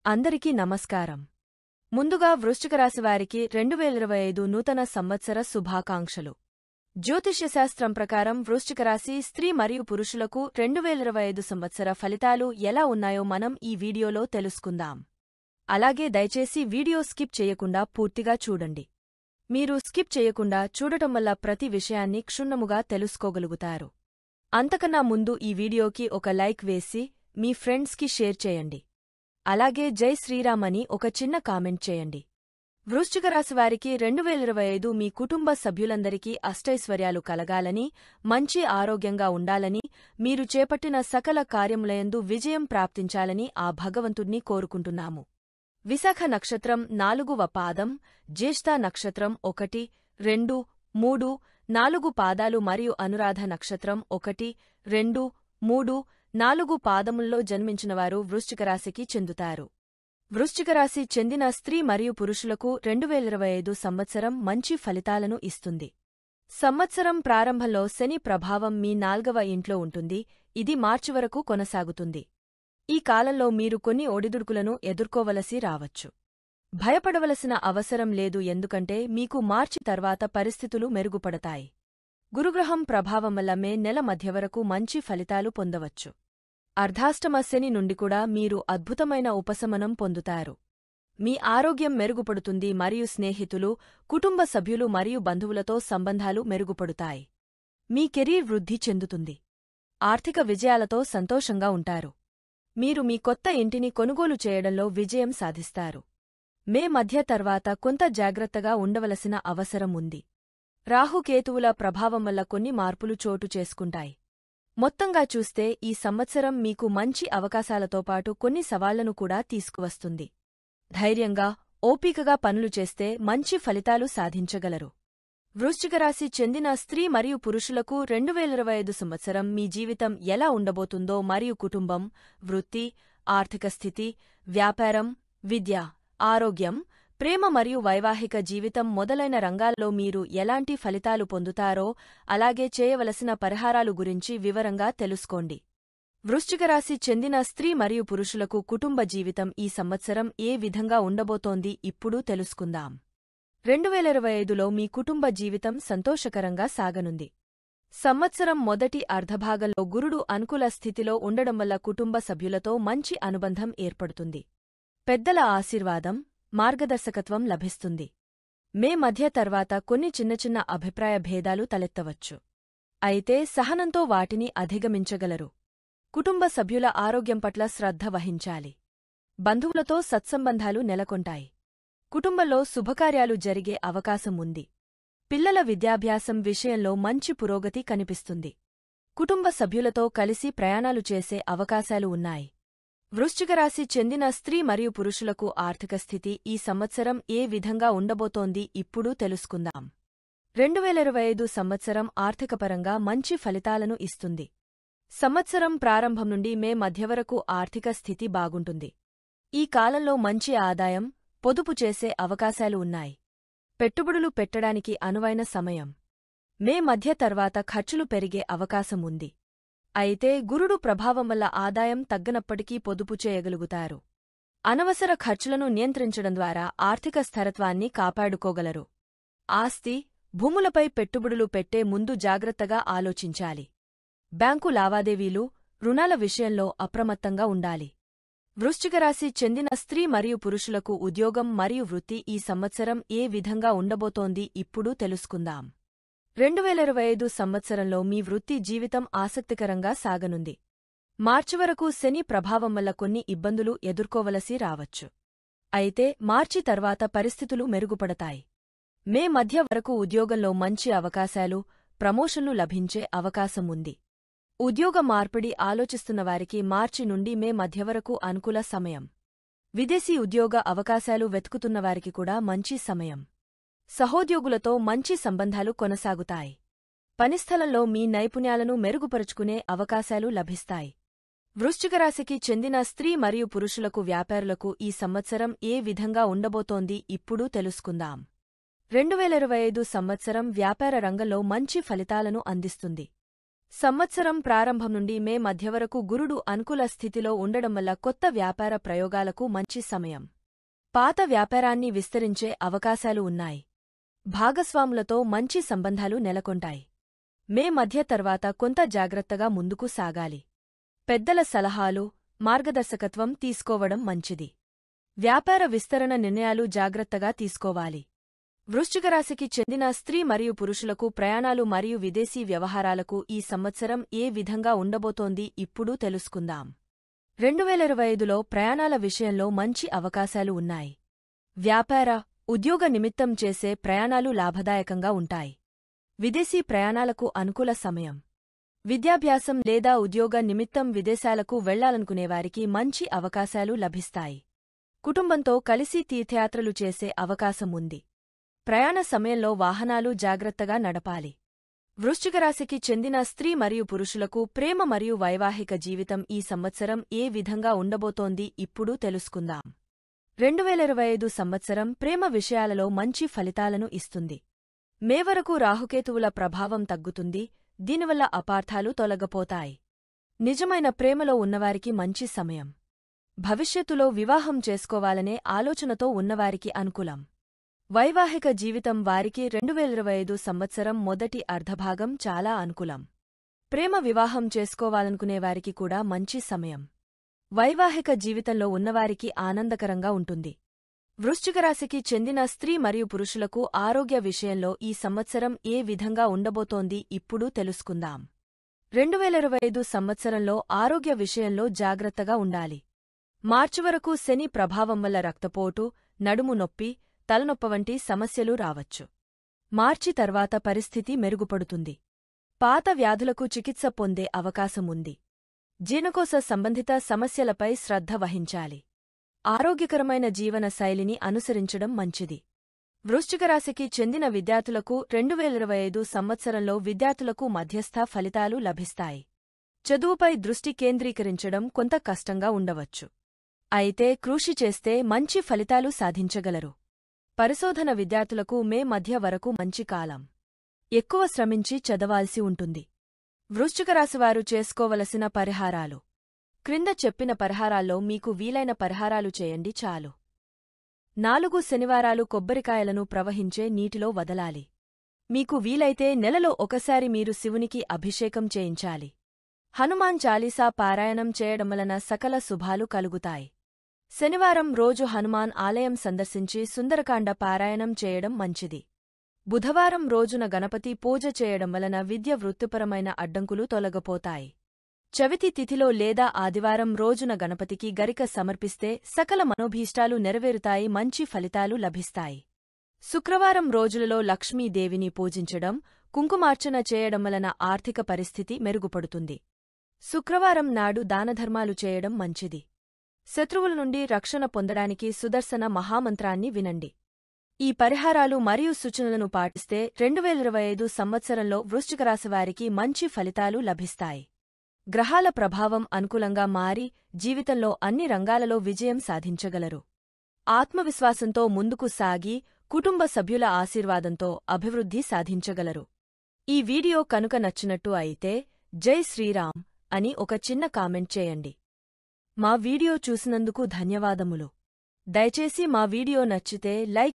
అందరికీ నమస్కారం. ముందుగా వృశ్చిక రాశి వారికి 2025 నూతన సంవత్సర శుభాకాంక్షలు. జ్యోతిష్యశాస్త్రం ప్రకారం వృశ్చిక రాశి స్త్రీ మరియు పురుషులకు 2025 సంవత్సర ఫలితాలు ఎలా ఉన్నాయో మనం ఈ వీడియోలో తెలుసుకుందాం. అలాగే దయచేసి వీడియో స్కిప్ చేయకుండా పూర్తిగా చూడండి. మీరు స్కిప్ చేయకుండా చూడటం వల్ల ప్రతి విషయాన్ని క్షుణ్ణముగా తెలుసుకోగలుగుతారు. అంతకన్నా ముందు ఈ వీడియోకి ఒక లైక్ వేసి మీ ఫ్రెండ్స్కి షేర్ చేయండి. అలాగే జై శ్రీరామ్ అని ఒక చిన్న కామెంట్ చేయండి. వృశ్చిక రాశి వారికి 2025 మీ కుటుంబ సభ్యులందరికీ అష్టైశ్వర్యాలు కలగాలని, మంచి ఆరోగ్యంగా ఉండాలని, మీరు చేపట్టిన సకల కార్యములయందు విజయం ప్రాప్తించాలని ఆ భగవంతుణ్ణి కోరుకుంటున్నాము. విశాఖ నక్షత్రం 4వ పాదం, జ్యేష్ఠ నక్షత్రం 1, 2, 3, 4 పాదాలు మరియు అనురాధ నక్షత్రం 1, 2, 3, 4 పాదముల్లో జన్మించినవారు వృశ్చిక రాశికి చెందుతారు. వృశ్చిక రాశి చెందిన స్త్రీ మరియు పురుషులకు 2025 సంవత్సరం మంచి ఫలితాలను ఇస్తుంది. సంవత్సరం ప్రారంభంలో శని ప్రభావం మీ 4వ ఇంట్లో ఉంటుంది. ఇది మార్చి వరకు కొనసాగుతుంది. ఈ కాలంలో మీరు కొన్ని ఒడిదుడుకులను ఎదుర్కోవలసి రావచ్చు. భయపడవలసిన అవసరం లేదు, ఎందుకంటే మీకు మార్చి తర్వాత పరిస్థితులు మెరుగుపడతాయి. గురుగ్రహం ప్రభావం వల్ల మే నెల మధ్య వరకు మంచి ఫలితాలు పొందవచ్చు. అర్ధాష్టమ శని నుండి కూడా మీరు అద్భుతమైన ఉపశమనం పొందుతారు. మీ ఆరోగ్యం మెరుగుపడుతుంది మరియు స్నేహితులు, కుటుంబ సభ్యులు మరియు బంధువులతో సంబంధాలు మెరుగుపడుతాయి. మీ కెరీర్ వృద్ధి చెందుతుంది. ఆర్థిక విజయాలతో సంతోషంగా ఉంటారు. మీరు మీ కొత్త ఇంటిని కొనుగోలు చేయడంలో విజయం సాధిస్తారు. మే మధ్య తర్వాత కొంత జాగ్రత్తగా ఉండవలసిన అవసరం ఉంది. రాహుకేతువుల ప్రభావం వల్ల కొన్ని మార్పులు చోటు చేసుకుంటాయి. మొత్తంగా చూస్తే ఈ సంవత్సరం మీకు మంచి అవకాశాలతో పాటు కొన్ని సవాళ్లను కూడా తీసుకువస్తుంది. ధైర్యంగా, ఓపికగా పనులు చేస్తే మంచి ఫలితాలు సాధించగలరు. వృశ్చిక రాశి చెందిన స్త్రీ మరియు పురుషులకు 2025 సంవత్సరం మీ జీవితం ఎలా ఉండబోతుందో మరియు కుటుంబం, వృత్తి, ఆర్థిక స్థితి, వ్యాపారం, విద్య, ఆరోగ్యం, ప్రేమ మరియు వైవాహిక జీవితం మొదలైన రంగాల్లో మీరు ఎలాంటి ఫలితాలు పొందుతారో, అలాగే చేయవలసిన పరిహారాలు గురించి వివరంగా తెలుసుకోండి. వృశ్చిక రాశి చెందిన స్త్రీ మరియు పురుషులకు కుటుంబ జీవితం ఈ సంవత్సరం ఏ విధంగా ఉండబోతోంది ఇప్పుడు తెలుసుకుందాం. 2025లో మీ కుటుంబ జీవితం సంతోషకరంగా సాగనుంది. సంవత్సరం మొదటి అర్ధభాగంలో గురుడు అనుకూల స్థితిలో ఉండడం వల్ల కుటుంబ సభ్యులతో మంచి అనుబంధం ఏర్పడుతుంది. పెద్దల ఆశీర్వాదం, మార్గదర్శకత్వం లభిస్తుంది. మే మధ్య తర్వాత కొన్ని చిన్న అభిప్రాయ భేదాలు తలెత్తవచ్చు. అయితే సహనంతో వాటిని అధిగమించగలరు. కుటుంబ సభ్యుల ఆరోగ్యం పట్ల శ్రద్ధ వహించాలి. బంధువులతో సత్సంబంధాలు నెలకొంటాయి. కుటుంబంలో శుభకార్యాలు జరిగే అవకాశం ఉంది. పిల్లల విద్యాభ్యాసం విషయంలో మంచి పురోగతి కనిపిస్తుంది. కుటుంబ సభ్యులతో కలిసి ప్రయాణాలు చేసే అవకాశాలు ఉన్నాయి. వృశ్చిక రాశి చెందిన స్త్రీ మరియు పురుషులకు ఆర్థిక స్థితి ఈ సంవత్సరం ఏ విధంగా ఉండబోతోంది ఇప్పుడు తెలుసుకుందాం. 2025 సంవత్సరం ఆర్థికపరంగా మంచి ఫలితాలను ఇస్తుంది. సంవత్సరం ప్రారంభం నుండి మే మధ్య వరకు ఆర్థిక స్థితి బాగుంటుంది. ఈ కాలంలో మంచి ఆదాయం, పొదుపు చేసే అవకాశాలు ఉన్నాయి. పెట్టుబడులు పెట్టడానికి అనువైన సమయం. మే మధ్య తర్వాత ఖర్చులు పెరిగే అవకాశం ఉంది. అయితే గురుడు ప్రభావం వల్ల ఆదాయం తగ్గనప్పటికీ పొదుపు చేయగలుగుతారు. అనవసర ఖర్చులను నియంత్రించడం ద్వారా ఆర్థిక స్థిరత్వాన్ని కాపాడుకోగలరు. ఆస్తి, భూములపై పెట్టుబడులు పెట్టే ముందు జాగ్రత్తగా ఆలోచించాలి. బ్యాంకు లావాదేవీలు, రుణాల విషయంలో అప్రమత్తంగా ఉండాలి. వృశ్చిక రాశి చెందిన స్త్రీ మరియు పురుషులకు ఉద్యోగం మరియు వృత్తి ఈ సంవత్సరం ఏ విధంగా ఉండబోతోంది ఇప్పుడు తెలుసుకుందాం. 2025 సంవత్సరంలో మీ వృత్తి జీవితం ఆసక్తికరంగా సాగనుంది. మార్చి వరకు శని ప్రభావం వల్ల కొన్ని ఇబ్బందులు ఎదుర్కోవలసి రావచ్చు. అయితే మార్చి తర్వాత పరిస్థితులు మెరుగుపడతాయి. మే మధ్య వరకు ఉద్యోగంలో మంచి అవకాశాలు, ప్రమోషన్లు లభించే అవకాశం ఉంది. ఉద్యోగ మార్పిడి ఆలోచిస్తున్నవారికి మార్చి నుండి మే మధ్య వరకు అనుకూల సమయం. విదేశీ ఉద్యోగ అవకాశాలు వెతుకుతున్నవారికి కూడా మంచి సమయం. సహోద్యోగులతో మంచి సంబంధాలు కొనసాగుతాయి. పనిస్థలంలో మీ నైపుణ్యాలను మెరుగుపరుచుకునే అవకాశాలు లభిస్తాయి. వృశ్చిక రాశికి చెందిన స్త్రీ మరియు పురుషులకు వ్యాపారులకు ఈ సంవత్సరం ఏ విధంగా ఉండబోతోంది ఇప్పుడు తెలుసుకుందాం. 2025 సంవత్సరం వ్యాపార రంగంలో మంచి ఫలితాలను అందిస్తుంది. సంవత్సరం ప్రారంభం నుండి మే మధ్య వరకు గురుడు అనుకూల స్థితిలో ఉండడం వల్ల కొత్త వ్యాపార ప్రయోగాలకు మంచి సమయం. పాత వ్యాపారాన్ని విస్తరించే అవకాశాలు ఉన్నాయి. భాగస్వాములతో మంచి సంబంధాలు నెలకొంటాయి. మే మధ్య తర్వాత కొంత జాగ్రత్తగా ముందుకు సాగాలి. పెద్దల సలహాలు, మార్గదర్శకత్వం తీసుకోవడం మంచిది. వ్యాపార విస్తరణ నిర్ణయాలు జాగ్రత్తగా తీసుకోవాలి. వృశ్చికరాశికి చెందిన స్త్రీ మరియు పురుషులకు ప్రయాణాలు మరియు విదేశీ వ్యవహారాలకు ఈ సంవత్సరం ఏ విధంగా ఉండబోతోంది ఇప్పుడు తెలుసుకుందాం. 2025లో ప్రయాణాల విషయంలో మంచి అవకాశాలు ఉన్నాయి. వ్యాపార, ఉద్యోగ నిమిత్తం చేసే ప్రయాణాలు లాభదాయకంగా ఉంటాయి. విదేశీ ప్రయాణాలకు అనుకూల సమయం. విద్యాభ్యాసం లేదా ఉద్యోగ నిమిత్తం విదేశాలకు వెళ్లాలనుకునేవారికి మంచి అవకాశాలు లభిస్తాయి. కుటుంబంతో కలిసి తీర్థయాత్రలు చేసే అవకాశం ఉంది. ప్రయాణ సమయంలో వాహనాలు జాగ్రత్తగా నడపాలి. వృశ్చికరాశికి చెందిన స్త్రీ మరియు పురుషులకు ప్రేమ మరియు వైవాహిక జీవితం ఈ సంవత్సరం ఏ విధంగా ఉండబోతోంది ఇప్పుడు తెలుసుకుందాం. 2025 సంవత్సరం ప్రేమ విషయాలలో మంచి ఫలితాలను ఇస్తుంది. మే వరకు రాహుకేతువుల ప్రభావం తగ్గుతుంది, దీనివల్ల అపార్థాలు తొలగపోతాయి. నిజమైన ప్రేమలో ఉన్నవారికి మంచి సమయం. భవిష్యత్తులో వివాహం చేసుకోవాలనే ఆలోచనతో ఉన్నవారికి అనుకూలం. వైవాహిక జీవితం వారికి 2025 సంవత్సరం మొదటి అర్ధభాగం చాలా అనుకూలం. ప్రేమ వివాహం చేసుకోవాలనుకునేవారికి కూడా మంచి సమయం. వైవాహిక జీవితంలో ఉన్నవారికి ఆనందకరంగా ఉంటుంది. వృశ్చికరాశికి చెందిన స్త్రీ మరియు పురుషులకు ఆరోగ్య విషయంలో ఈ సంవత్సరం ఏ విధంగా ఉండబోతోంది ఇప్పుడు తెలుసుకుందాం. 2025 సంవత్సరంలో ఆరోగ్య విషయంలో జాగ్రత్తగా ఉండాలి. మార్చి వరకు శని ప్రభావం వల్ల రక్తపోటు, నడుము నొప్పి, తలనొప్ప వంటి సమస్యలు రావచ్చు. మార్చి తర్వాత పరిస్థితి మెరుగుపడుతుంది. పాత వ్యాధులకు చికిత్స పొందే అవకాశం ఉంది. జీర్ణకోశ సంబంధిత సమస్యలపై శ్రద్ధ వహించాలి. ఆరోగ్యకరమైన జీవన శైలిని అనుసరించడం మంచిది. వృశ్చికరాశికి చెందిన విద్యార్థులకు 2025 సంవత్సరంలో విద్యార్థులకు మధ్యస్థ ఫలితాలు లభిస్తాయి. చదువుపై దృష్టి కేంద్రీకరించడం కొంత కష్టంగా ఉండవచ్చు. అయితే కృషి చేస్తే మంచి ఫలితాలు సాధించగలరు. పరిశోధన విద్యార్థులకు మే మధ్య వరకు మంచి కాలం. ఎక్కువ శ్రమించి చదవాల్సి ఉంటుంది. వృశ్చికరాశివారు చేసుకోవలసిన పరిహారాలు. క్రింద చెప్పిన పరిహారాల్లో మీకు వీలైన పరిహారాలు చేయండి చాలు. 4 శనివారాలు కొబ్బరికాయలను ప్రవహించే నీటిలో వదలాలి. మీకు వీలైతే నెలలో ఒకసారి మీరు శివునికి అభిషేకం చేయించాలి. హనుమాన్ చాలీసా పారాయణం చేయడం వలన సకల శుభాలు కలుగుతాయి. శనివారం రోజు హనుమాన్ ఆలయం సందర్శించి సుందరకాండ పారాయణం చేయడం మంచిది. బుధవారం రోజున గణపతి పూజ చేయడం వలన విద్య వృత్తిపరమైన అడ్డంకులు తొలగపోతాయి. చవితి తిథిలో లేదా ఆదివారం రోజున గణపతికి గరిక సమర్పిస్తే సకల మనోభీష్టాలు నెరవేరుతాయి, మంచి ఫలితాలు లభిస్తాయి. శుక్రవారం రోజులలో లక్ష్మీదేవిని పూజించడం, కుంకుమార్చన చేయడం వలన ఆర్థిక పరిస్థితి మెరుగుపడుతుంది. శుక్రవారం నాడు దానధర్మాలు చేయడం మంచిది. శత్రువుల నుండి రక్షణ పొందడానికి సుదర్శన మహామంత్రాన్ని వినండి. ఈ పరిహారాలు మరియు సూచనలను పాటిస్తే 2025 సంవత్సరంలో వృశ్చికరాశివారికి మంచి ఫలితాలు లభిస్తాయి. గ్రహాల ప్రభావం అనుకూలంగా మారి జీవితంలో అన్ని రంగాలలో విజయం సాధించగలరు. ఆత్మవిశ్వాసంతో ముందుకు సాగి కుటుంబ సభ్యుల ఆశీర్వాదంతో అభివృద్ధి సాధించగలరు. ఈ వీడియో కనుక నచ్చినట్టు అయితే జై శ్రీరామ్ అని ఒక చిన్న కామెంట్ చేయండి. మా వీడియో చూసినందుకు ధన్యవాదములు. దయచేసి మా వీడియో నచ్చితే లైక్